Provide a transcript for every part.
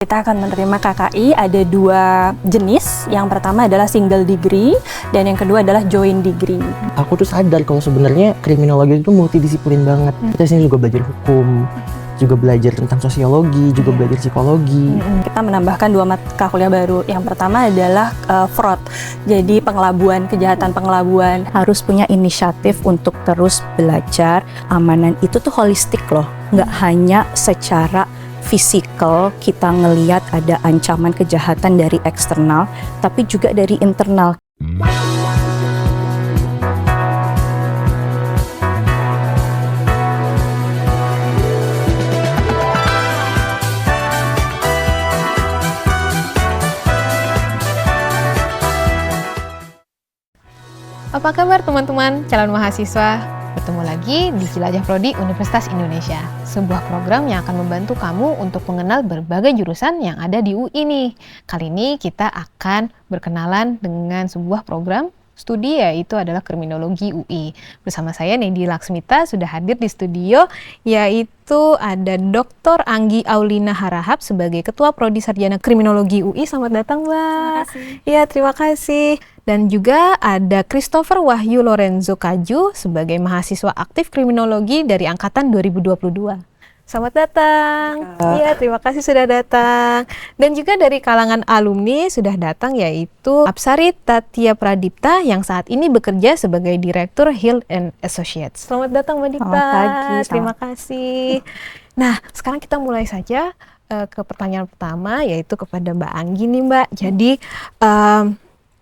Kita akan menerima KKI ada 2 jenis. Yang pertama adalah single degree dan yang kedua adalah joint degree. Aku tuh sadar kalau sebenarnya kriminologi itu multidisiplin banget. Kita sini juga belajar hukum, juga belajar tentang sosiologi, juga belajar psikologi. Kita menambahkan 2 mata kuliah baru. Yang pertama adalah fraud. Jadi pengelabuan, kejahatan pengelabuan. Harus punya inisiatif untuk terus belajar. Amanan itu tuh holistik loh, nggak hanya secara fisikal kita ngelihat ada ancaman kejahatan dari eksternal, tapi juga dari internal. Apa kabar teman-teman calon mahasiswa? Bertemu lagi di Jelajah Prodi Universitas Indonesia, sebuah program yang akan membantu kamu untuk mengenal berbagai jurusan yang ada di UI nih. Kali ini kita akan berkenalan dengan sebuah program studi, yaitu adalah Kriminologi UI. Bersama saya Nedi Laksmita sudah hadir di studio, yaitu ada Dr. Anggi Aulina Harahap sebagai Ketua Prodi Sarjana Kriminologi UI. Selamat datang, Mbak. Terima kasih. Ya, terima kasih. Dan juga ada Christopher Wahyu Lorenzo Kaju sebagai mahasiswa aktif kriminologi dari angkatan 2022. Selamat datang. Iya, terima kasih sudah datang. Dan juga dari kalangan alumni sudah datang, yaitu Apsari Tatia Pradipta yang saat ini bekerja sebagai Direktur Hill and Associates. Selamat datang, Mbak Dipta. Selamat pagi. Terima kasih. Nah, sekarang kita mulai saja ke pertanyaan pertama, yaitu kepada Mbak Anggi nih, Mbak. Jadi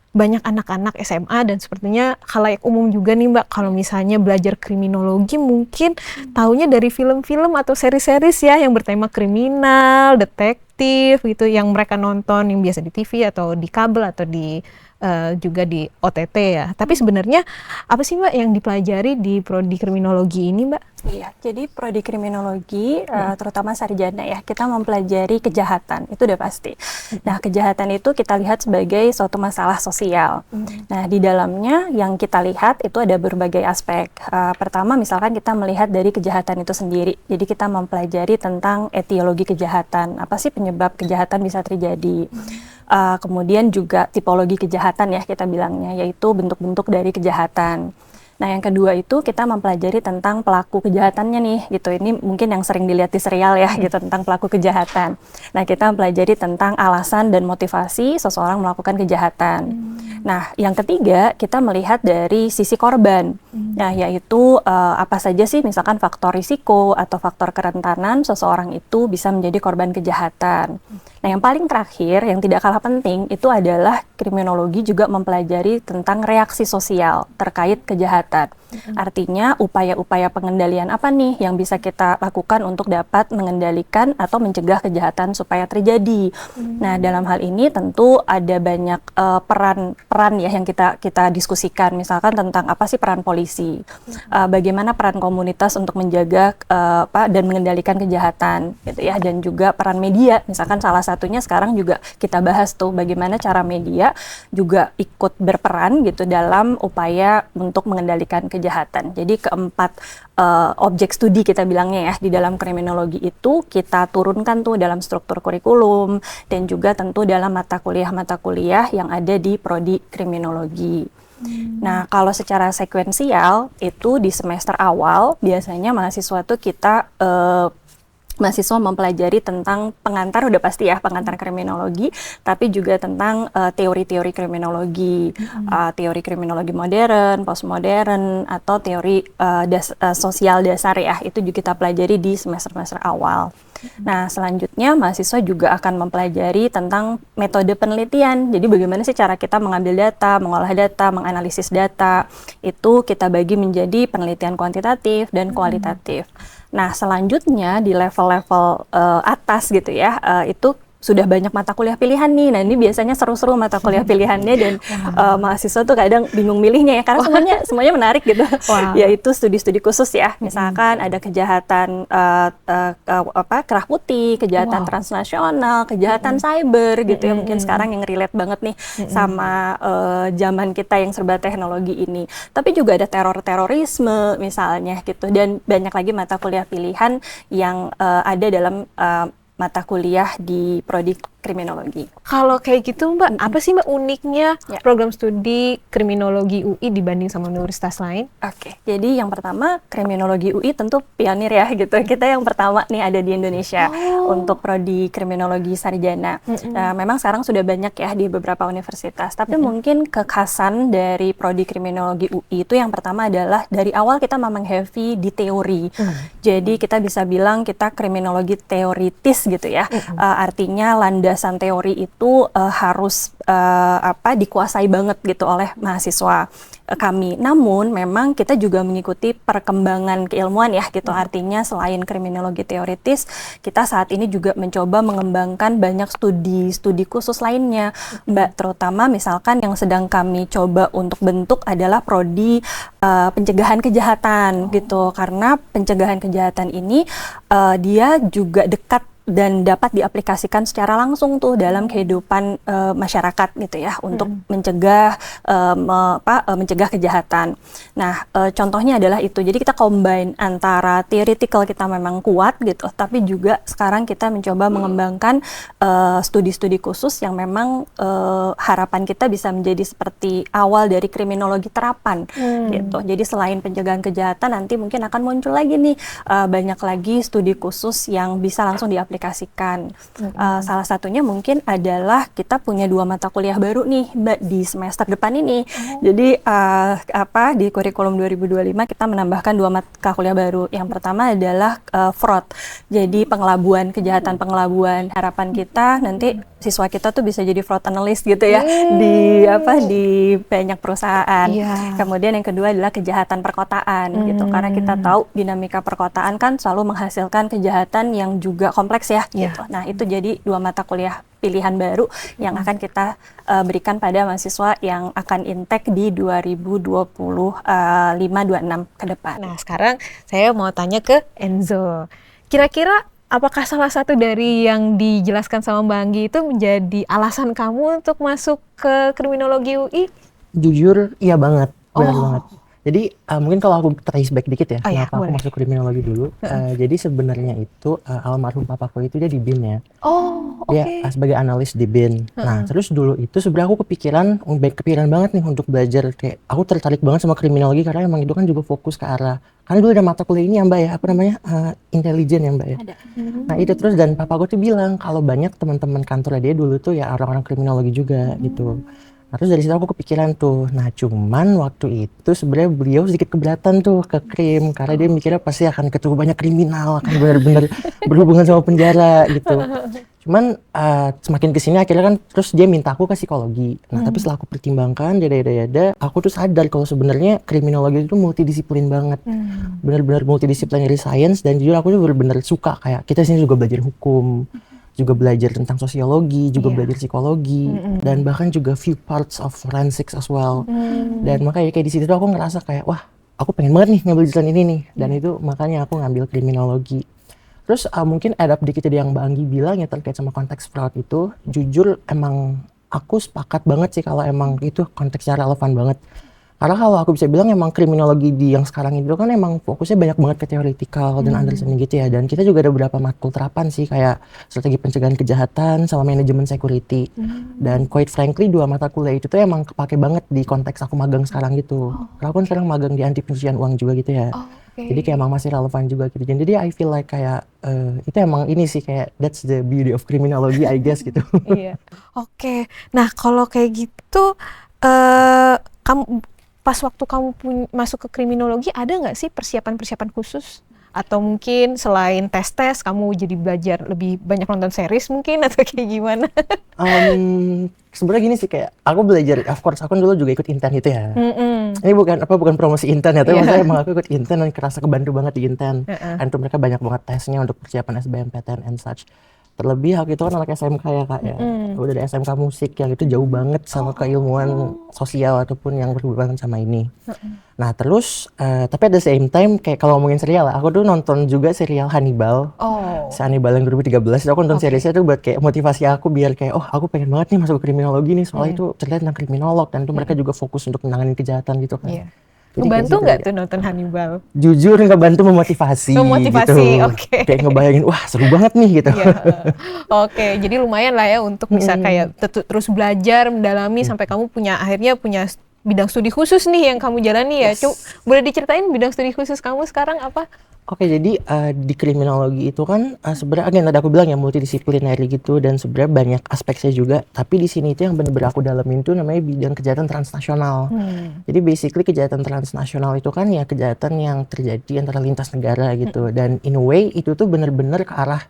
banyak anak-anak SMA dan sepertinya khalayak umum juga nih, Mbak, kalau misalnya belajar kriminologi mungkin taunya dari film-film atau seri-series ya yang bertema kriminal, detektif gitu yang mereka nonton yang biasa di TV atau di kabel atau di juga di OTT ya. Tapi sebenarnya apa sih, Mbak, yang dipelajari di prodi kriminologi ini, Mbak? Iya, jadi prodi kriminologi, terutama sarjana ya, kita mempelajari kejahatan, itu udah pasti. Nah, kejahatan itu kita lihat sebagai suatu masalah sosial. Nah, di dalamnya yang kita lihat itu ada berbagai aspek. Pertama, misalkan kita melihat dari kejahatan itu sendiri. Jadi kita mempelajari tentang etiologi kejahatan, apa sih penyebab kejahatan bisa terjadi. Kemudian juga tipologi kejahatan ya kita bilangnya, yaitu bentuk-bentuk dari kejahatan. Nah, yang kedua itu kita mempelajari tentang pelaku kejahatannya nih, gitu. Ini mungkin yang sering dilihat di serial ya, gitu, tentang pelaku kejahatan. Nah, kita mempelajari tentang alasan dan motivasi seseorang melakukan kejahatan. Nah, yang ketiga kita melihat dari sisi korban. Nah, yaitu apa saja sih misalkan faktor risiko atau faktor kerentanan seseorang itu bisa menjadi korban kejahatan. Nah, yang paling terakhir, yang tidak kalah penting, itu adalah kriminologi juga mempelajari tentang reaksi sosial terkait kejahatan. Artinya, upaya-upaya pengendalian apa nih yang bisa kita lakukan untuk dapat mengendalikan atau mencegah kejahatan supaya terjadi. Nah, dalam hal ini tentu ada banyak peran ya yang kita diskusikan. Misalkan tentang apa sih peran polisi, bagaimana peran komunitas untuk menjaga dan mengendalikan kejahatan, gitu ya. Dan juga peran media, misalkan salah satunya sekarang juga kita bahas tuh bagaimana cara media juga ikut berperan gitu dalam upaya untuk mengendalikan kejahatan. Jadi keempat objek studi kita bilangnya ya di dalam kriminologi itu kita turunkan tuh dalam struktur kurikulum dan juga tentu dalam mata kuliah yang ada di prodi kriminologi. Nah, kalau secara sekuensial itu di semester awal biasanya mahasiswa tuh kita mahasiswa mempelajari tentang pengantar, udah pasti ya pengantar kriminologi, tapi juga tentang teori-teori kriminologi, teori kriminologi modern, postmodern, atau teori sosial dasar ya, itu juga kita pelajari di semester-semester awal. Nah, selanjutnya mahasiswa juga akan mempelajari tentang metode penelitian. Jadi bagaimana sih cara kita mengambil data, mengolah data, menganalisis data. Itu kita bagi menjadi penelitian kuantitatif dan kualitatif. Nah, selanjutnya di level-level atas gitu ya, itu sudah banyak mata kuliah pilihan nih. Nah, ini biasanya seru-seru mata kuliah pilihannya dan mahasiswa tuh kadang bingung milihnya ya karena semuanya menarik gitu. Yaitu studi-studi khusus ya. Misalkan ada kejahatan kerah putih, kejahatan transnasional, kejahatan cyber gitu ya. Mungkin sekarang yang relate banget nih sama zaman kita yang serba teknologi ini. Tapi juga ada terorisme misalnya gitu, dan banyak lagi mata kuliah pilihan yang ada dalam mata kuliah di prodi kriminologi. Kalau kayak gitu Mbak, apa sih Mbak uniknya Ya. program studi kriminologi UI dibanding sama universitas lain? Oke, jadi yang pertama kriminologi UI tentu pionir ya gitu. Kita yang pertama nih ada di Indonesia untuk prodi kriminologi sarjana. Memang sekarang sudah banyak ya di beberapa universitas, tapi mungkin kekhasan dari prodi kriminologi UI itu yang pertama adalah dari awal kita memang heavy di teori. Jadi kita bisa bilang kita kriminologi teoritis gitu ya. Artinya landasan teori itu harus dikuasai banget gitu oleh mahasiswa kami. Namun memang kita juga mengikuti perkembangan keilmuan ya gitu. Artinya selain kriminologi teoritis, kita saat ini juga mencoba mengembangkan banyak studi khusus lainnya, Mbak. Terutama misalkan yang sedang kami coba untuk bentuk adalah prodi pencegahan kejahatan gitu. Karena pencegahan kejahatan ini dia juga dekat dan dapat diaplikasikan secara langsung tuh dalam kehidupan masyarakat gitu ya untuk mencegah mencegah kejahatan. Nah, contohnya adalah itu. Jadi kita combine antara theoretical kita memang kuat gitu, tapi juga sekarang kita mencoba mengembangkan studi-studi khusus yang memang harapan kita bisa menjadi seperti awal dari kriminologi terapan gitu. Jadi selain pencegahan kejahatan nanti mungkin akan muncul lagi nih banyak lagi studi khusus yang bisa langsung diaplikasikan. Salah satunya mungkin adalah kita punya 2 mata kuliah baru nih Mbak di semester depan ini. Jadi di kurikulum 2025 kita menambahkan 2 mata kuliah baru. Yang pertama adalah fraud. Jadi kejahatan pengelabuan. Harapan kita nanti siswa kita tuh bisa jadi fraud analyst gitu ya di banyak perusahaan. Kemudian yang kedua adalah kejahatan perkotaan gitu. Karena kita tahu dinamika perkotaan kan selalu menghasilkan kejahatan yang juga kompleks ya gitu. Nah, itu jadi 2 mata kuliah pilihan baru yang akan kita berikan pada mahasiswa yang akan intake di 2025-26 ke depan. Nah, sekarang saya mau tanya ke Enzo. Kira-kira apakah salah satu dari yang dijelaskan sama Mbak Anggi itu menjadi alasan kamu untuk masuk ke kriminologi UI? Jujur, iya banget, benar banget. Jadi mungkin kalau aku trace back dikit ya, kenapa aku masuk kriminologi dulu. Jadi sebenarnya itu almarhum papaku itu dia di BIN ya. Dia sebagai analis di BIN. Nah, terus dulu itu sebenarnya aku kepikiran banget nih untuk belajar, kayak aku tertarik banget sama kriminologi karena emang itu kan juga fokus ke arah, karena dulu ada mata kuliah ini ya Mbak ya, intelijen ya Mbak ya. Nah itu terus, dan papaku tuh bilang kalau banyak teman-teman kantornya dia dulu tuh ya orang-orang kriminologi juga gitu. Nah, terus dari situ aku kepikiran tuh. Nah, cuman waktu itu sebenarnya beliau sedikit keberatan tuh ke krim karena dia mikirnya pasti akan ketemu banyak kriminal, akan benar-benar berhubungan sama penjara gitu. Cuman semakin kesini akhirnya kan terus dia minta aku ke psikologi. Nah, tapi setelah aku pertimbangkan, aku tuh sadar kalau sebenarnya kriminologi itu multidisiplin banget. Benar-benar multidisciplinary science, dan jujur aku tuh benar-benar suka, kayak kita sini juga belajar hukum, juga belajar tentang sosiologi, juga belajar psikologi, dan bahkan juga few parts of forensics as well. Dan makanya kayak di situ tuh aku ngerasa kayak, wah, aku pengen banget nih ngambil jurusan ini nih. Dan itu makanya aku ngambil kriminologi. Terus mungkin add up dikit dari yang Mbak Anggi bilang ya terkait sama konteks fraud itu, jujur emang aku sepakat banget sih kalau emang itu konteksnya relevan banget. Karena kalau aku bisa bilang emang kriminologi di yang sekarang itu kan emang fokusnya banyak banget ke theoretical dan understanding gitu ya. Dan kita juga ada beberapa matkul terapan sih, kayak strategi pencegahan kejahatan sama manajemen security. Dan quite frankly 2 mata kuliah itu tuh emang kepake banget di konteks aku magang sekarang gitu. Karena aku kan sekarang magang di anti pencucian uang juga gitu ya. Jadi kayak emang masih relevan juga gitu. Jadi I feel like kayak itu emang ini sih, kayak that's the beauty of criminology I guess gitu. Oke. Nah, kalau kayak gitu kamu pas waktu kamu masuk ke kriminologi ada nggak sih persiapan-persiapan khusus? Atau mungkin selain tes-tes kamu jadi belajar lebih banyak nonton series mungkin, atau kayak gimana? Sebenarnya gini sih, kayak aku belajar, of course aku dulu juga ikut intern gitu ya. Ini bukan promosi intern ya, tapi maksudnya emang aku ikut intern dan kerasa kebantu banget di intern. Dan itu mereka banyak banget tesnya untuk persiapan SBMPTN and such. Terlebih aku itu kan anak SMK ya Kak ya. Udah dari SMK musik yang itu jauh banget sama keilmuan sosial ataupun yang berhubungan sama ini. Nah terus, tapi at the same time kayak kalau ngomongin serial, aku tuh nonton juga serial Hannibal. Si Hannibal yang 2013, aku nonton seriesnya tuh buat kayak motivasi aku biar kayak, oh aku pengen banget nih masuk ke kriminologi nih, soalnya itu cerita tentang kriminolog dan itu mereka juga fokus untuk menangani kejahatan gitu kan. Ngebantu nggak tuh nonton Hannibal? Jujur ngebantu memotivasi. Memotivasi, gitu. oke. Kayak ngebayangin, wah seru banget nih gitu. Iya. Oke, jadi lumayan lah ya untuk bisa kayak terus belajar, mendalami sampai kamu akhirnya punya bidang studi khusus nih yang kamu jalani ya. Boleh diceritain bidang studi khusus kamu sekarang apa? Oke, jadi di kriminologi itu kan sebenarnya tadi aku bilang ya multidisipliner gitu, dan sebenarnya banyak aspeknya juga. Tapi di sini itu yang benar-benar aku dalamin tuh namanya bidang kejahatan transnasional. Jadi basically kejahatan transnasional itu kan ya kejahatan yang terjadi antara lintas negara gitu. Dan in a way itu tuh benar-benar ke arah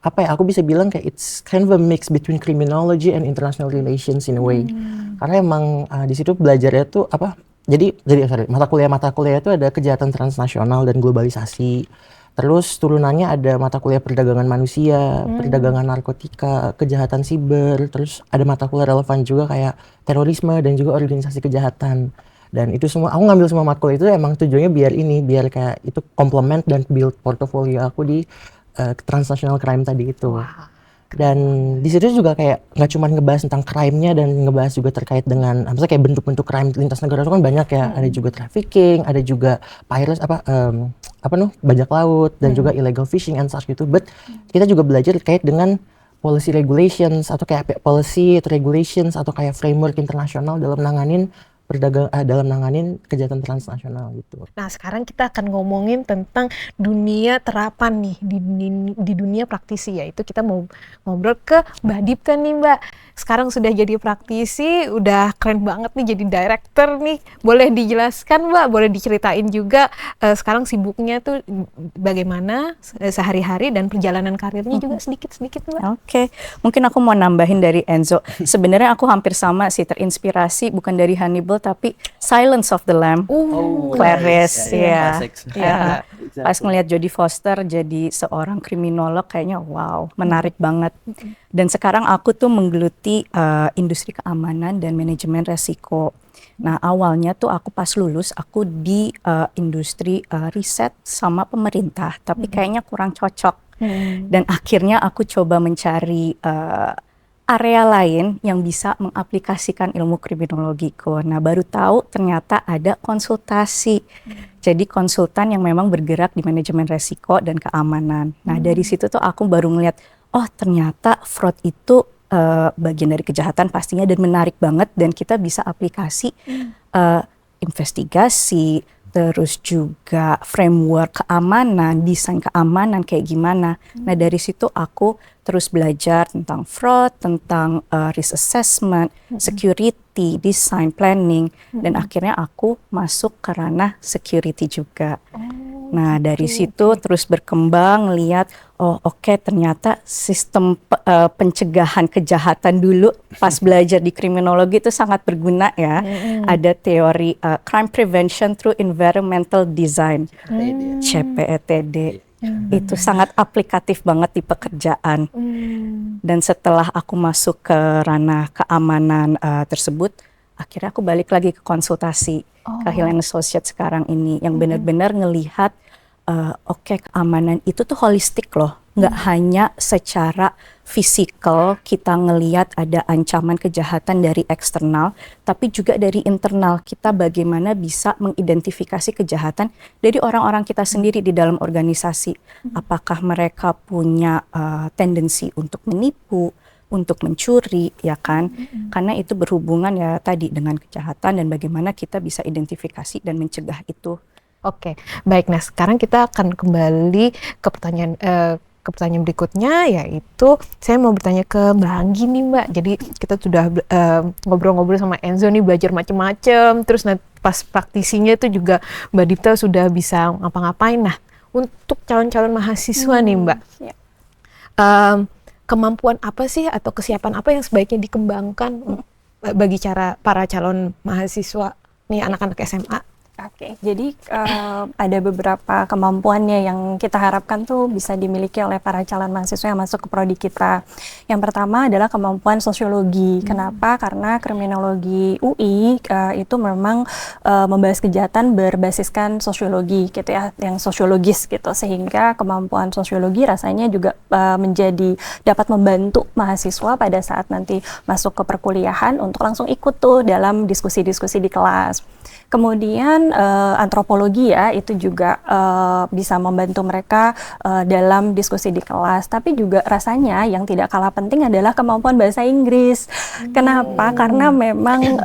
apa ya? Aku bisa bilang kayak it's kind of a mix between criminology and international relations in a way. Karena emang di situ belajarnya tuh apa? Jadi mata kuliah itu ada kejahatan transnasional dan globalisasi. Terus turunannya ada mata kuliah perdagangan manusia, perdagangan narkotika, kejahatan siber. Terus ada mata kuliah relevan juga kayak terorisme dan juga organisasi kejahatan. Dan itu semua, aku ngambil semua mata kuliah itu emang tujuannya biar kayak itu komplement dan build portofolio aku di transnational crime tadi itu. Dan di situ juga kayak nggak cuma ngebahas tentang crime-nya dan ngebahas juga terkait dengan misalnya kayak bentuk-bentuk crime lintas negara itu kan banyak ya. Ada juga trafficking, ada juga pirates bajak laut dan juga illegal fishing and such gitu. But kita juga belajar terkait dengan policy regulations atau kayak policy atau regulations atau kayak framework internasional dalam nanganin kejahatan transnasional gitu. Nah, sekarang kita akan ngomongin tentang dunia terapan nih di dunia praktisi, yaitu kita mau ngobrol ke Mbak Dip kan nih Mbak. Sekarang sudah jadi praktisi, udah keren banget nih jadi director nih. Boleh dijelaskan Mbak, boleh diceritain juga sekarang sibuknya tuh bagaimana sehari-hari dan perjalanan karirnya juga sedikit-sedikit Mbak. Oke, mungkin aku mau nambahin dari Enzo. Sebenarnya aku hampir sama sih, terinspirasi bukan dari Hannibal tapi Silence of the Lamb. Clarice, ya. Pas ngelihat Jodie Foster jadi seorang kriminolog kayaknya wow, menarik banget. Dan sekarang aku tuh menggeluti industri keamanan dan manajemen resiko. Nah, awalnya tuh aku pas lulus aku di industri riset sama pemerintah, tapi kayaknya kurang cocok. Dan akhirnya aku coba mencari area lain yang bisa mengaplikasikan ilmu kriminologiku. Nah, baru tahu ternyata ada konsultasi. Jadi konsultan yang memang bergerak di manajemen resiko dan keamanan. Nah, dari situ tuh aku baru ngeliat, oh ternyata fraud itu bagian dari kejahatan pastinya dan menarik banget, dan kita bisa aplikasi investigasi, terus juga framework keamanan, desain keamanan kayak gimana. Nah, dari situ aku terus belajar tentang fraud, tentang risk assessment, security, design, planning, dan akhirnya aku masuk ke ranah security juga. Nah, dari situ terus berkembang, lihat, oh oke, ternyata sistem pencegahan kejahatan dulu pas belajar di kriminologi itu sangat berguna ya. Ada teori crime prevention through environmental design, CPETD. Itu sangat aplikatif banget di pekerjaan. Dan setelah aku masuk ke ranah keamanan tersebut, akhirnya aku balik lagi ke konsultasi ke Hill & Associates sekarang ini, yang benar-benar ngelihat oke, keamanan itu tuh holistik loh, nggak hanya secara fisikal kita ngelihat ada ancaman kejahatan dari eksternal, tapi juga dari internal kita bagaimana bisa mengidentifikasi kejahatan dari orang-orang kita sendiri di dalam organisasi. Apakah mereka punya tendensi untuk menipu, untuk mencuri, ya kan? Karena itu berhubungan ya tadi dengan kejahatan dan bagaimana kita bisa identifikasi dan mencegah itu. Oke, baik. Nah, sekarang kita akan kembali ke pertanyaan berikutnya, yaitu saya mau bertanya ke Mbak Anggi nih Mbak. Jadi kita sudah ngobrol-ngobrol sama Enzo nih, belajar macam-macam. Terus pas praktisinya itu juga Mbak Dipta sudah bisa ngapa-ngapain. Nah, untuk calon-calon mahasiswa nih Mbak, kemampuan apa sih atau kesiapan apa yang sebaiknya dikembangkan bagi para calon mahasiswa nih, anak-anak SMA? Oke, jadi ada beberapa kemampuannya yang kita harapkan tuh bisa dimiliki oleh para calon mahasiswa yang masuk ke prodi kita. Yang pertama adalah kemampuan sosiologi. Kenapa? Karena kriminologi UI itu memang membahas kejahatan berbasiskan sosiologi gitu ya, yang sosiologis gitu. Sehingga kemampuan sosiologi rasanya juga dapat membantu mahasiswa pada saat nanti masuk ke perkuliahan untuk langsung ikut tuh dalam diskusi-diskusi di kelas. Kemudian mungkin antropologi ya, itu juga bisa membantu mereka dalam diskusi di kelas. Tapi juga rasanya yang tidak kalah penting adalah kemampuan bahasa Inggris. Kenapa? Karena memang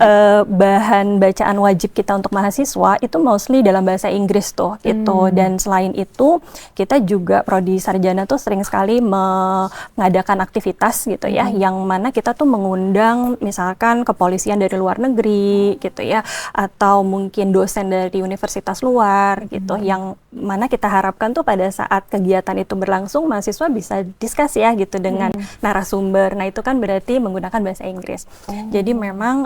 bahan bacaan wajib kita untuk mahasiswa itu mostly dalam bahasa Inggris tuh gitu. Dan selain itu kita juga prodi sarjana tuh sering sekali mengadakan aktivitas gitu ya, yang mana kita tuh mengundang misalkan kepolisian dari luar negeri gitu ya, atau mungkin dosen dari universitas luar gitu, yang mana kita harapkan tuh pada saat kegiatan itu berlangsung mahasiswa bisa diskusi ya gitu dengan narasumber. Nah itu kan berarti menggunakan bahasa Inggris. Jadi memang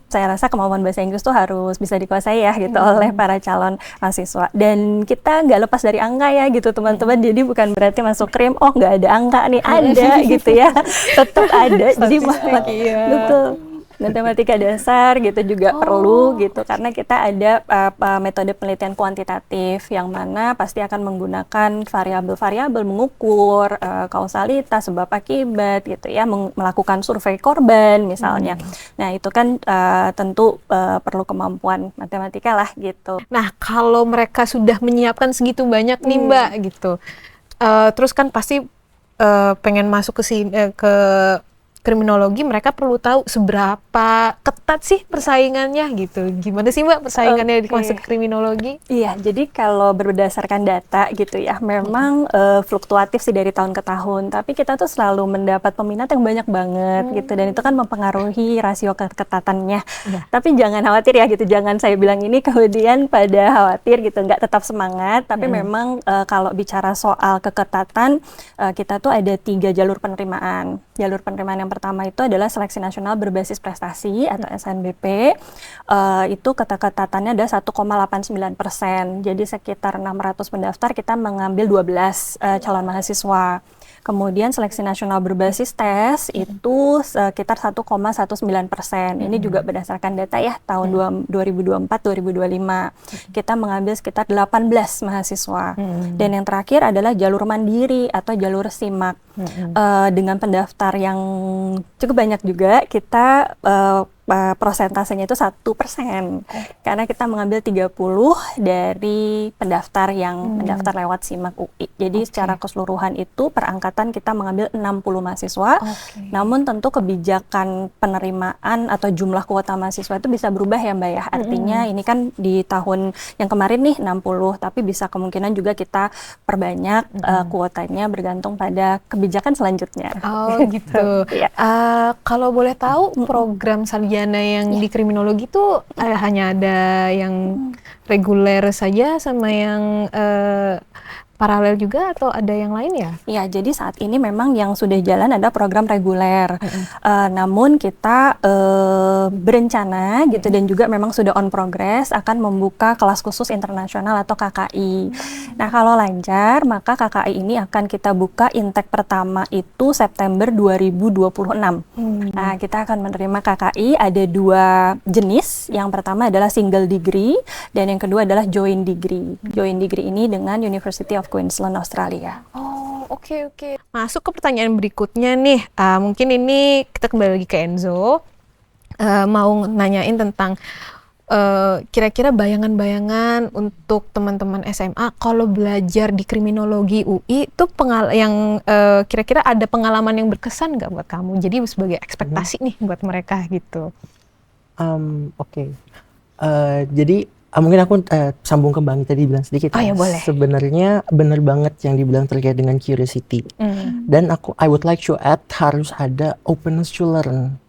saya rasa kemampuan bahasa Inggris tuh harus bisa dikuasai ya gitu oleh para calon mahasiswa. Dan kita nggak lepas dari angka ya gitu teman-teman. Jadi bukan berarti masuk KRIM oh nggak ada angka nih, ada gitu ya, tetap ada. Jadi betul. Matematika dasar gitu juga perlu gitu, karena kita ada metode penelitian kuantitatif yang mana pasti akan menggunakan variabel-variabel mengukur kausalitas, sebab akibat gitu ya, melakukan survei korban misalnya. Nah itu kan tentu perlu kemampuan matematika lah gitu. Nah kalau mereka sudah menyiapkan segitu banyak nih Mbak gitu, terus kan pasti pengen masuk ke sini, ke kriminologi, mereka perlu tahu seberapa ketat sih persaingannya gitu. Gimana sih Mbak persaingannya masuk ke kriminologi? Iya, jadi kalau berdasarkan data gitu ya, memang fluktuatif sih dari tahun ke tahun. Tapi kita tuh selalu mendapat peminat yang banyak banget gitu, dan itu kan mempengaruhi rasio keketatannya. Tapi jangan khawatir ya gitu, jangan saya bilang ini kemudian pada khawatir gitu, nggak, tetap semangat. Tapi memang kalau bicara soal keketatan, kita tuh ada 3 jalur penerimaan. Jalur penerimaan yang pertama itu adalah seleksi nasional berbasis prestasi atau SNBP. Itu keketatannya ada 1,89%. Jadi sekitar 600 pendaftar kita mengambil 12 calon mahasiswa. Kemudian seleksi nasional berbasis tes itu sekitar 1,19%. Ini juga berdasarkan data ya tahun 2024-2025. Kita mengambil sekitar 18 mahasiswa. Dan yang terakhir adalah jalur mandiri atau jalur SIMAK. Dengan pendaftar yang cukup banyak juga, kita prosentasenya itu 1%. Karena kita mengambil 30 dari pendaftar yang mendaftar lewat SIMAK UI. Jadi secara keseluruhan itu per angkatan kita mengambil 60 mahasiswa. Namun tentu kebijakan penerimaan atau jumlah kuota mahasiswa itu bisa berubah ya Mbak ya. Artinya ini kan di tahun yang kemarin nih 60, tapi bisa kemungkinan juga kita perbanyak kuotanya bergantung pada kebijakan selanjutnya. Oh gitu. Kalau boleh tahu program sarjana yang di kriminologi itu hanya ada yang reguler saja sama yang paralel juga, atau ada yang lain ya? Iya, jadi saat ini memang yang sudah jalan ada program reguler. Namun kita berencana gitu, dan juga memang sudah on progress akan membuka kelas khusus internasional atau KKI. Nah kalau lancar maka KKI ini akan kita buka intake pertama itu September 2026. Nah kita akan menerima KKI ada 2 jenis. Yang pertama adalah single degree dan yang kedua adalah joint degree. Joint degree ini dengan University of Queensland, Australia. Oh, oke. Masuk ke pertanyaan berikutnya nih. Mungkin ini kita kembali lagi ke Enzo. Mau nanyain tentang kira-kira bayangan-bayangan untuk teman-teman SMA kalau belajar di kriminologi UI itu kira-kira ada pengalaman yang berkesan nggak buat kamu? Jadi sebagai ekspektasi nih buat mereka gitu. Jadi mungkin aku sambung ke Bang tadi bilang sedikit. Oh ya, boleh. Sebenarnya benar banget yang dibilang terkait dengan curiosity. Dan I would like to add harus ada openness to learn.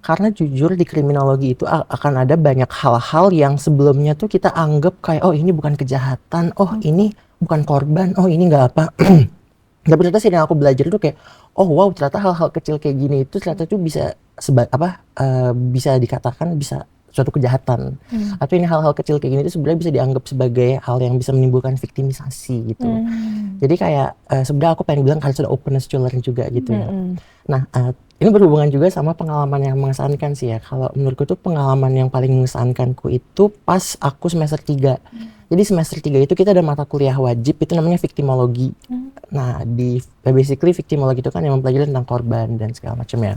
Karena jujur di kriminologi itu akan ada banyak hal-hal yang sebelumnya tuh kita anggap kayak oh ini bukan kejahatan, oh ini bukan korban, oh ini nggak apa. Tapi ternyata sih yang aku belajar itu kayak oh wow, ternyata hal-hal kecil kayak gini itu ternyata tuh bisa bisa dikatakan bisa suatu kejahatan. Atau ini hal-hal kecil kayak gini itu sebenarnya bisa dianggap sebagai hal yang bisa menimbulkan viktimisasi gitu. Jadi kayak sebenarnya aku pengen bilang harus ada openness to learn juga gitu ya. Nah ini berhubungan juga sama pengalaman yang mengesankan sih ya. Kalau menurutku tuh pengalaman yang paling mengesankanku itu pas aku semester 3. Jadi semester 3 itu kita ada mata kuliah wajib itu namanya victimologi. Nah basically victimologi itu kan yang mempelajari tentang korban dan segala macam ya.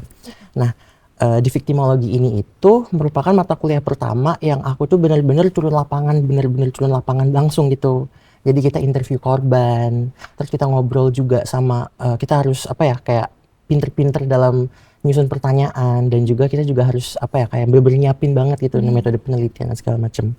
Nah di viktimologi ini itu merupakan mata kuliah pertama yang aku tuh benar-benar turun lapangan langsung gitu. Jadi kita interview korban, terus kita ngobrol juga sama, kita harus apa ya, kayak pinter-pinter dalam nyusun pertanyaan, dan juga kita juga harus apa ya, kayak bener-bener nyiapin banget gitu metode penelitian dan segala macem.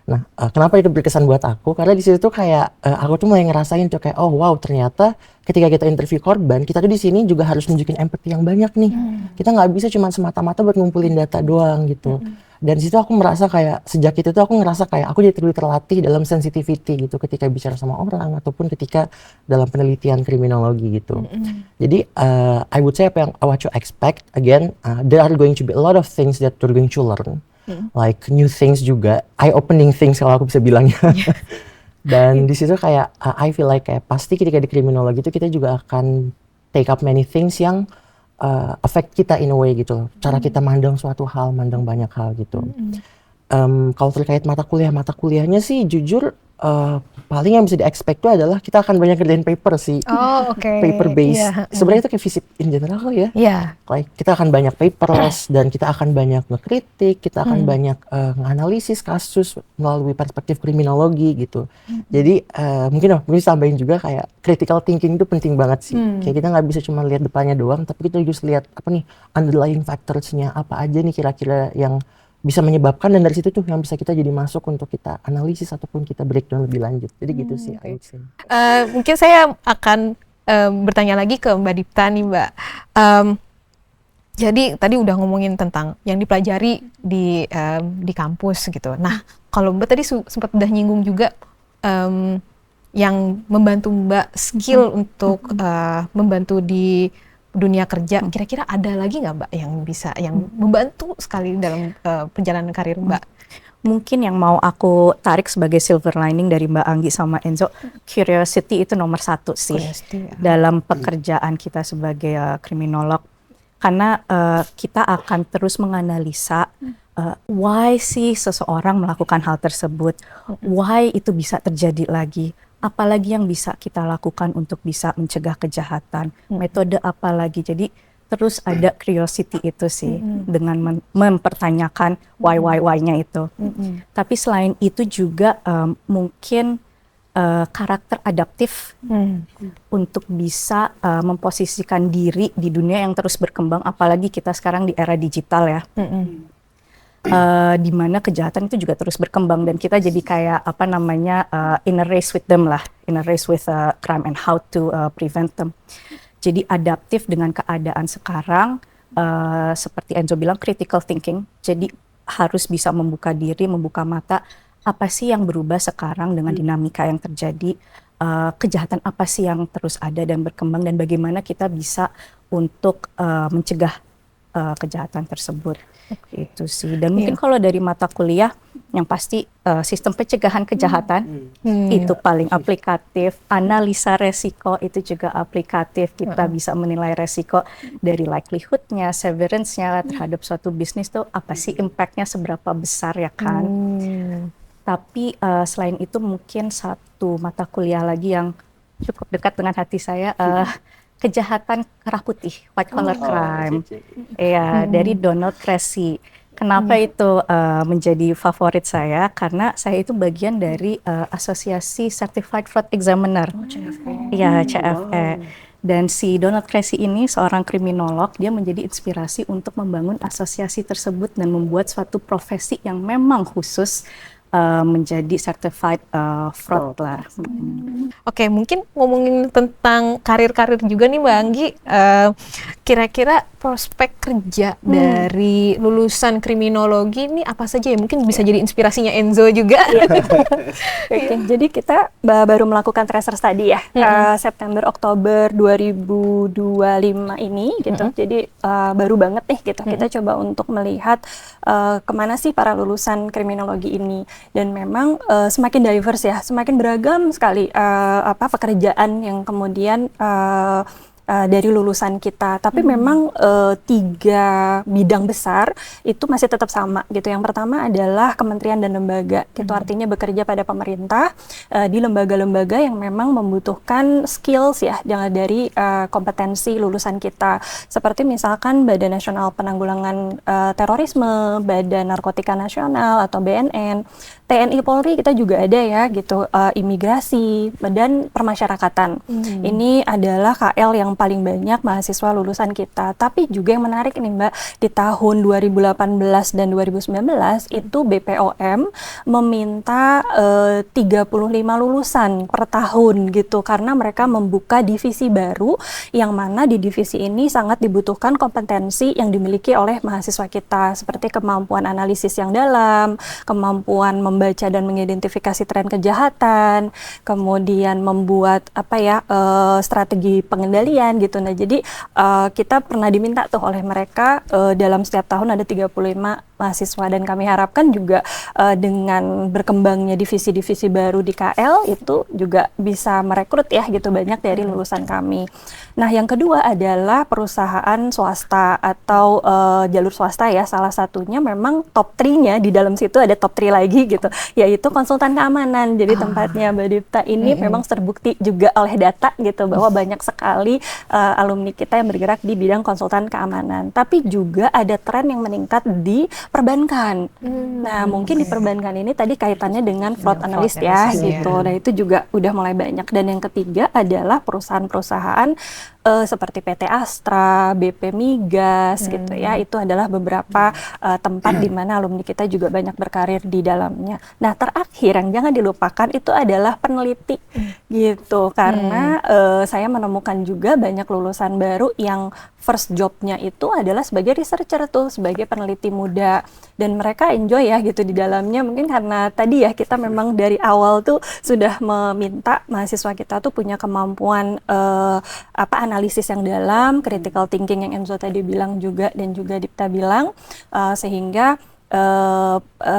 Nah, kenapa itu berkesan buat aku? Karena di situ tuh kayak aku tuh mulai ngerasain tuh kayak, oh wow, ternyata ketika kita interview korban, kita tuh di sini juga harus nunjukin empati yang banyak nih. Kita nggak bisa cuma semata-mata buat ngumpulin data doang gitu. Dan di situ aku merasa kayak sejak itu tuh aku ngerasa kayak aku jadi lebih terlatih dalam sensitivity gitu ketika bicara sama orang ataupun ketika dalam penelitian kriminologi gitu. Jadi I would say apa yang what you expect again, there are going to be a lot of things that you're going to learn. Like new things juga, eye-opening things kalau aku bisa bilangnya. Dan di situ kayak I feel like kayak pasti ketika di kriminologi itu kita juga akan take up many things yang affect kita in a way gitu. Cara kita mandang suatu hal, mandang banyak hal gitu. Kalau terkait mata kuliahnya sih jujur paling yang bisa di-expect itu adalah kita akan banyak kerjain paper sih. Paper based. Sebenarnya itu kayak fisip in general kali ya. Like kita akan banyak papers dan kita akan banyak ngekritik, kita akan banyak nganalisis kasus melalui perspektif kriminologi gitu. Jadi mungkin tambahin juga kayak critical thinking itu penting banget sih. Kayak kita nggak bisa cuma lihat depannya doang, tapi kita harus lihat apa nih underlying factors-nya, apa aja nih kira-kira yang bisa menyebabkan, dan dari situ tuh yang bisa kita jadi masuk untuk kita analisis ataupun kita breakdown lebih lanjut. Jadi gitu sih I would say. Mungkin saya akan bertanya lagi ke Mbak Dipta nih Mbak. Jadi tadi udah ngomongin tentang yang dipelajari di kampus gitu. Nah kalau Mbak tadi sempat udah nyinggung juga yang membantu Mbak skill untuk membantu di dunia kerja, kira-kira ada lagi nggak Mbak yang bisa, yang membantu sekali dalam perjalanan karir Mbak? Mungkin yang mau aku tarik sebagai silver lining dari Mbak Anggi sama Enzo, curiosity itu nomor satu sih dalam pekerjaan kita sebagai kriminolog. Karena kita akan terus menganalisa why sih seseorang melakukan hal tersebut, why itu bisa terjadi lagi. Apalagi yang bisa kita lakukan untuk bisa mencegah kejahatan, metode apa lagi. Jadi terus ada curiosity itu sih, dengan mempertanyakan why-nya itu. Tapi selain itu juga mungkin karakter adaptif untuk bisa memposisikan diri di dunia yang terus berkembang, apalagi kita sekarang di era digital ya. Di mana kejahatan itu juga terus berkembang, dan kita jadi kayak apa namanya in a race with them lah, in a race with crime and how to prevent them. Jadi adaptif dengan keadaan sekarang, seperti Enzo bilang critical thinking. Jadi harus bisa membuka diri, membuka mata, apa sih yang berubah sekarang dengan dinamika yang terjadi, kejahatan apa sih yang terus ada dan berkembang, dan bagaimana kita bisa untuk mencegah kejahatan tersebut. Itu sih. Dan mungkin kalau dari mata kuliah yang pasti sistem pencegahan kejahatan itu paling aplikatif. Analisa resiko itu juga aplikatif. Kita bisa menilai resiko dari likelihood-nya, severance-nya terhadap suatu bisnis tuh apa sih impact-nya, seberapa besar ya kan. Tapi selain itu mungkin satu mata kuliah lagi yang cukup dekat dengan hati saya, kejahatan kerah putih, white collar crime, ya dari Donald Cressy. Kenapa itu menjadi favorit saya? Karena saya itu bagian dari Asosiasi Certified Fraud Examiner, ya CFE. Dan si Donald Cressy ini seorang kriminolog, dia menjadi inspirasi untuk membangun asosiasi tersebut dan membuat suatu profesi yang memang khusus menjadi certified fraud lah. Oke, mungkin ngomongin tentang karir-karir juga nih Mbak Anggi, kira-kira prospek kerja dari lulusan kriminologi ini apa saja ya? Mungkin bisa jadi inspirasinya Enzo juga. Jadi kita baru melakukan tracer study ya, September Oktober 2025 ini gitu. Jadi baru banget nih gitu. Kita coba untuk melihat kemana sih para lulusan kriminologi ini. Dan memang semakin diverse ya, semakin beragam sekali pekerjaan yang kemudian dari lulusan kita. Tapi memang 3 bidang besar itu masih tetap sama gitu. Yang pertama adalah kementerian dan lembaga. Itu artinya bekerja pada pemerintah di lembaga-lembaga yang memang membutuhkan skills ya dari kompetensi lulusan kita. Seperti misalkan Badan Nasional Penanggulangan Terorisme, Badan Narkotika Nasional atau BNN, TNI Polri kita juga ada ya gitu, imigrasi dan permasyarakatan. Ini adalah KL yang paling banyak mahasiswa lulusan kita. Tapi juga yang menarik nih Mbak, di tahun 2018 dan 2019 itu BPOM meminta 35 lulusan per tahun gitu, karena mereka membuka divisi baru yang mana di divisi ini sangat dibutuhkan kompetensi yang dimiliki oleh mahasiswa kita, seperti kemampuan analisis yang dalam, kemampuan membaca dan mengidentifikasi tren kejahatan, kemudian membuat strategi pengendalian gitu. Nah, jadi kita pernah diminta tuh oleh mereka dalam setiap tahun ada 35 mahasiswa, dan kami harapkan juga dengan berkembangnya divisi-divisi baru di KL itu juga bisa merekrut ya gitu banyak dari lulusan kami. Nah, yang kedua adalah perusahaan swasta atau jalur swasta ya. Salah satunya memang top 3-nya di dalam situ ada top 3 lagi gitu, yaitu konsultan keamanan. Jadi tempatnya Mbak Dipta ini memang terbukti juga oleh data gitu bahwa banyak sekali alumni kita yang bergerak di bidang konsultan keamanan. Tapi juga ada tren yang meningkat di perbankan. Nah, mungkin di perbankan ini tadi kaitannya dengan fraud analyst ya gitu. Nah, itu juga udah mulai banyak. Dan yang ketiga adalah perusahaan-perusahaan seperti PT Astra, BP Migas gitu ya. Itu adalah beberapa tempat di mana alumni kita juga banyak berkarir di dalamnya. Nah, terakhir yang jangan dilupakan itu adalah peneliti gitu. Karena saya menemukan juga banyak lulusan baru yang first jobnya itu adalah sebagai researcher tuh, sebagai peneliti muda, dan mereka enjoy ya gitu di dalamnya. Mungkin karena tadi ya kita memang dari awal tuh sudah meminta mahasiswa kita tuh punya kemampuan analisis yang dalam, critical thinking yang Enzo tadi bilang juga dan juga Dipta bilang, sehingga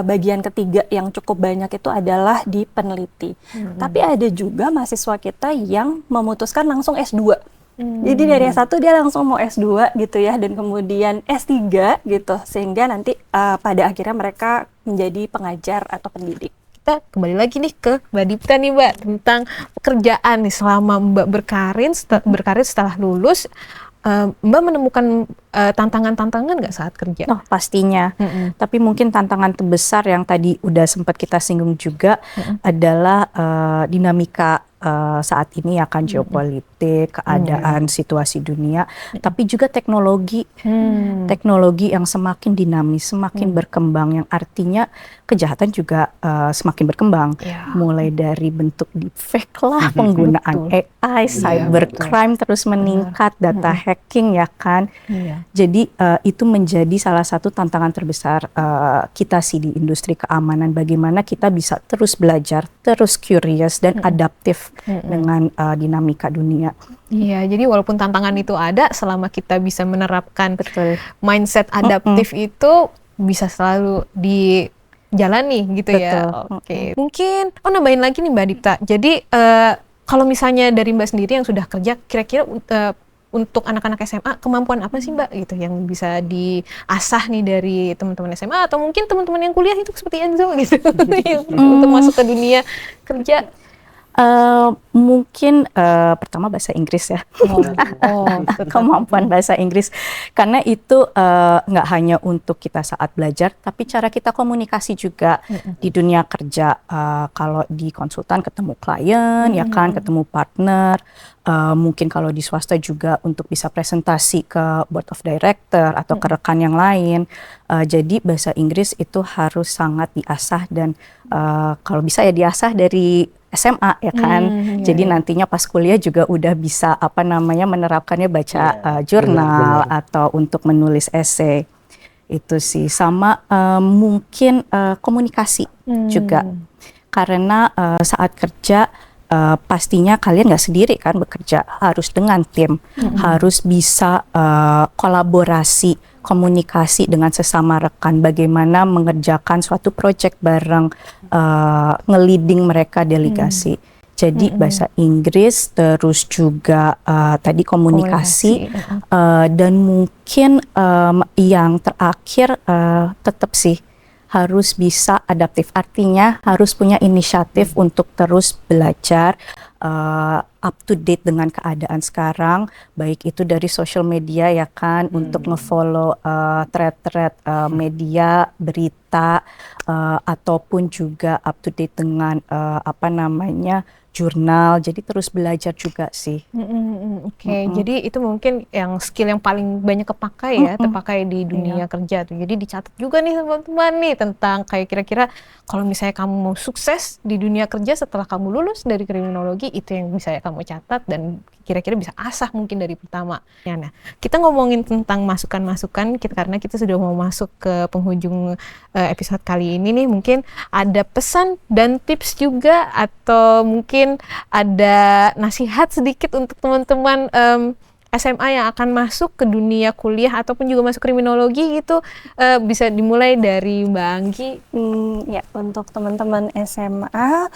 bagian ketiga yang cukup banyak itu adalah di peneliti. Tapi ada juga mahasiswa kita yang memutuskan langsung S2. Jadi dari S1 dia langsung mau S2 gitu ya, dan kemudian S3 gitu, sehingga nanti pada akhirnya mereka menjadi pengajar atau pendidik. Kita kembali lagi nih ke Mbak Dipta nih Mbak, tentang pekerjaan nih selama Mbak berkarir setelah lulus. Mbak menemukan tantangan-tantangan nggak saat kerja? Oh, pastinya. Tapi mungkin tantangan terbesar yang tadi udah sempat kita singgung juga adalah dinamika saat ini ya kan, geopolitik, keadaan situasi dunia, tapi juga teknologi yang semakin dinamis, semakin berkembang, yang artinya kejahatan juga semakin berkembang, mulai dari bentuk deepfake lah, penggunaan AI, cybercrime terus meningkat, data hacking ya kan. Jadi itu menjadi salah satu tantangan terbesar kita sih di industri keamanan, bagaimana kita bisa terus belajar, terus curious dan adaptif dengan dinamika dunia. Iya, jadi walaupun tantangan itu ada, selama kita bisa menerapkan mindset adaptif itu bisa selalu dijalani gitu ya. Oke. Mungkin nambahin lagi nih Mbak Dipta. Jadi kalau misalnya dari Mbak sendiri yang sudah kerja, kira-kira untuk anak-anak SMA, kemampuan apa sih Mbak gitu yang bisa diasah nih dari teman-teman SMA atau mungkin teman-teman yang kuliah itu seperti Enzo gitu untuk masuk ke dunia kerja? Mungkin pertama bahasa Inggris ya, kemampuan bahasa Inggris, karena itu nggak hanya untuk kita saat belajar, tapi cara kita komunikasi juga di dunia kerja. Kalau di konsultan ketemu klien, ya kan, ketemu partner, mungkin kalau di swasta juga untuk bisa presentasi ke board of director atau ke rekan yang lain. Jadi bahasa Inggris itu harus sangat diasah, dan kalau bisa ya diasah dari SMA ya kan. Jadi nantinya pas kuliah juga udah bisa menerapkannya, baca jurnal atau untuk menulis esai. Itu sih, sama mungkin komunikasi juga. Karena saat kerja pastinya kalian nggak sendiri kan bekerja, harus dengan tim, harus bisa kolaborasi, komunikasi dengan sesama rekan, bagaimana mengerjakan suatu proyek bareng, nge-leading mereka delegasi. Jadi bahasa Inggris, terus juga tadi komunikasi. Dan mungkin yang terakhir tetap sih harus bisa adaptif, artinya harus punya inisiatif untuk terus belajar, up to date dengan keadaan sekarang, baik itu dari social media ya kan, untuk ngefollow thread-thread media, berita, ataupun juga up to date dengan jurnal, jadi terus belajar juga sih. Jadi itu mungkin yang skill yang paling banyak kepakai ya, terpakai di dunia kerja tuh. Jadi dicatat juga nih teman-teman nih tentang kayak kira-kira kalau misalnya kamu mau sukses di dunia kerja setelah kamu lulus dari kriminologi, itu yang bisa kamu catat dan kira-kira bisa asah mungkin dari pertama. Nah, kita ngomongin tentang masukan-masukan karena kita sudah mau masuk ke penghujung episode kali ini nih, mungkin ada pesan dan tips juga atau mungkin ada nasihat sedikit untuk teman-teman SMA yang akan masuk ke dunia kuliah ataupun juga masuk kriminologi gitu, bisa dimulai dari Mbak Anggi. Ya, untuk teman-teman SMA,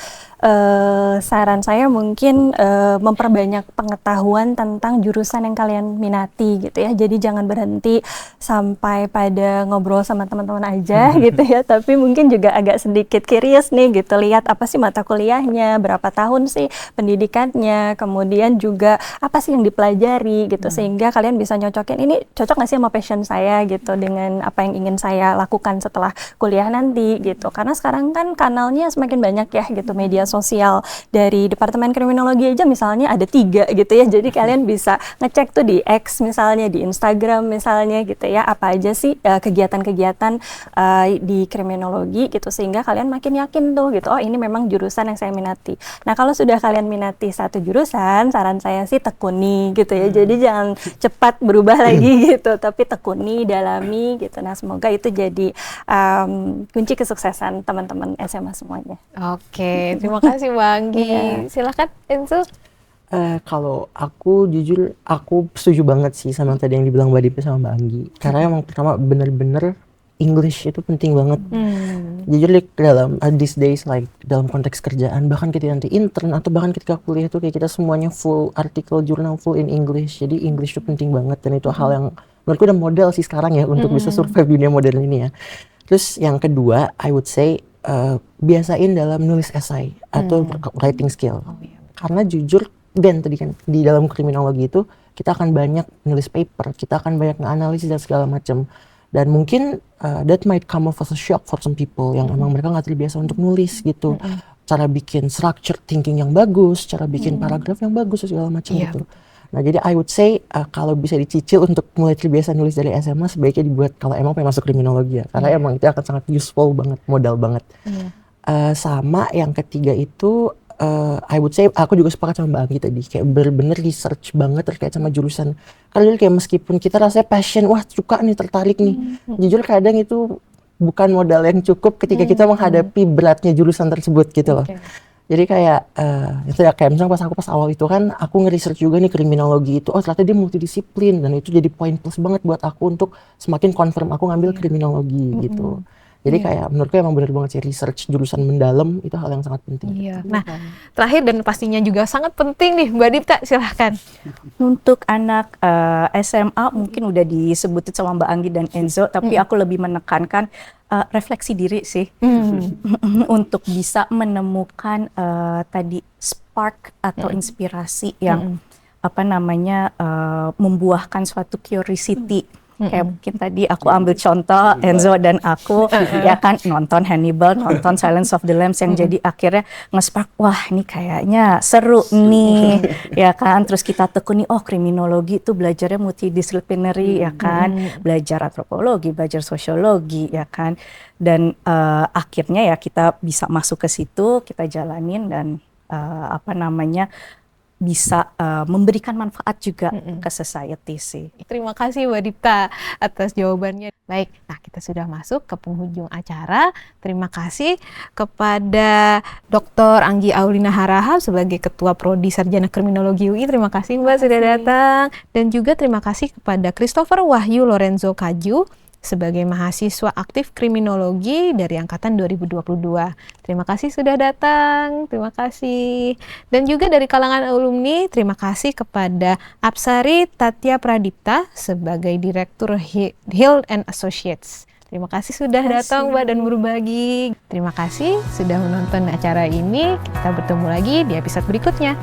saran saya mungkin memperbanyak pengetahuan tentang jurusan yang kalian minati gitu ya. Jadi jangan berhenti sampai pada ngobrol sama teman-teman aja gitu ya, tapi mungkin juga agak sedikit curious nih gitu, lihat apa sih mata kuliahnya, berapa tahun sih pendidikannya, kemudian juga apa sih yang dipelajari gitu, sehingga kalian bisa nyocokin ini cocok nggak sih sama passion saya gitu, dengan apa yang ingin saya lakukan setelah kuliah nanti gitu. Karena sekarang kan kanalnya semakin banyak ya gitu, media sosial dari Departemen Kriminologi aja misalnya ada 3 gitu ya, jadi kalian bisa ngecek tuh di X misalnya, di Instagram misalnya gitu ya, apa aja sih kegiatan-kegiatan di kriminologi gitu, sehingga kalian makin yakin tuh gitu, oh ini memang jurusan yang saya minati. Nah kalau sudah kalian minati satu jurusan, saran saya sih tekuni gitu ya, jadi jangan cepat berubah lagi gitu, tapi tekuni, dalami gitu. Nah semoga itu jadi kunci kesuksesan teman-teman SMA semuanya. Oke, terima kasih Mbak Anggi. Silakan Enzo. Kalau aku jujur, aku setuju banget sih sama tadi yang dibilang Mbak Dipa sama Mbak Anggi. Karena yang pertama bener-bener English itu penting banget. Jujur dalam these days, like dalam konteks kerjaan, bahkan ketika nanti intern atau bahkan ketika kuliah tuh kayak kita semuanya full artikel jurnal full in English. Jadi English itu penting banget, dan itu hal yang menurutku udah model sih sekarang ya untuk bisa survive dunia modern ini ya. Terus yang kedua, I would say biasain dalam nulis essay atau writing skill. Karena jujur, dan tadi kan di dalam kriminologi itu kita akan banyak nulis paper, kita akan banyak nge-analisis dan segala macam. Dan mungkin that might come off as a shock for some people yang emang mereka nggak terbiasa untuk nulis gitu. Cara bikin structure thinking yang bagus, cara bikin paragraf yang bagus, segala macam gitu. Nah jadi I would say kalau bisa dicicil untuk mulai terbiasa nulis dari SMA, sebaiknya dibuat kalau emang pengen masuk kriminologi ya. Karena emang itu akan sangat useful banget, modal banget. Sama yang ketiga itu, I would say aku juga sepakat sama Mbak Anggi tadi, kayak bener-bener research banget terkait sama jurusan. Karena kayak meskipun kita rasanya passion, wah suka nih, tertarik nih, jujur kadang itu bukan modal yang cukup ketika kita menghadapi beratnya jurusan tersebut gitu loh. Jadi kayak itu ya, kayak misalnya pas awal itu kan aku nge-research juga nih kriminologi itu, oh ternyata dia multidisiplin, dan itu jadi poin plus banget buat aku untuk semakin confirm aku ngambil kriminologi gitu. Jadi kayak menurutku emang benar banget sih, research jurusan mendalam itu hal yang sangat penting. Nah, terakhir dan pastinya juga sangat penting nih Mbak Dipta, silahkan. Untuk anak SMA mungkin udah disebutin sama Mbak Anggi dan Enzo, tapi aku lebih menekankan refleksi diri sih. Untuk bisa menemukan tadi spark atau inspirasi yang membuahkan suatu curiosity. Kayak mungkin tadi aku ambil contoh Enzo dan aku ya kan nonton Hannibal, nonton Silence of the Lambs yang jadi akhirnya nge-spark, wah ini kayaknya seru nih ya kan. Terus kita tekuni, oh kriminologi itu belajarnya multidisciplinary ya kan, belajar antropologi, belajar sosiologi ya kan, dan akhirnya ya kita bisa masuk ke situ, kita jalanin dan bisa memberikan manfaat juga ke society sih. Terima kasih Mbak Dipta atas jawabannya. Baik, nah kita sudah masuk ke penghujung acara. Terima kasih kepada Dr. Anggi Aulina Harahap sebagai Ketua Prodi Sarjana Kriminologi UI. Terima kasih Mbak sudah datang. Dan juga terima kasih kepada Christopher Wahyu Lorenzo Kaju sebagai mahasiswa aktif kriminologi dari angkatan 2022. Terima kasih sudah datang, terima kasih. Dan juga dari kalangan alumni, terima kasih kepada Apsari Tatya Pradipta sebagai Direktur Hill and Associates. Terima kasih sudah datang Mbak dan berbagi. Terima kasih sudah menonton acara ini. Kita bertemu lagi di episode berikutnya.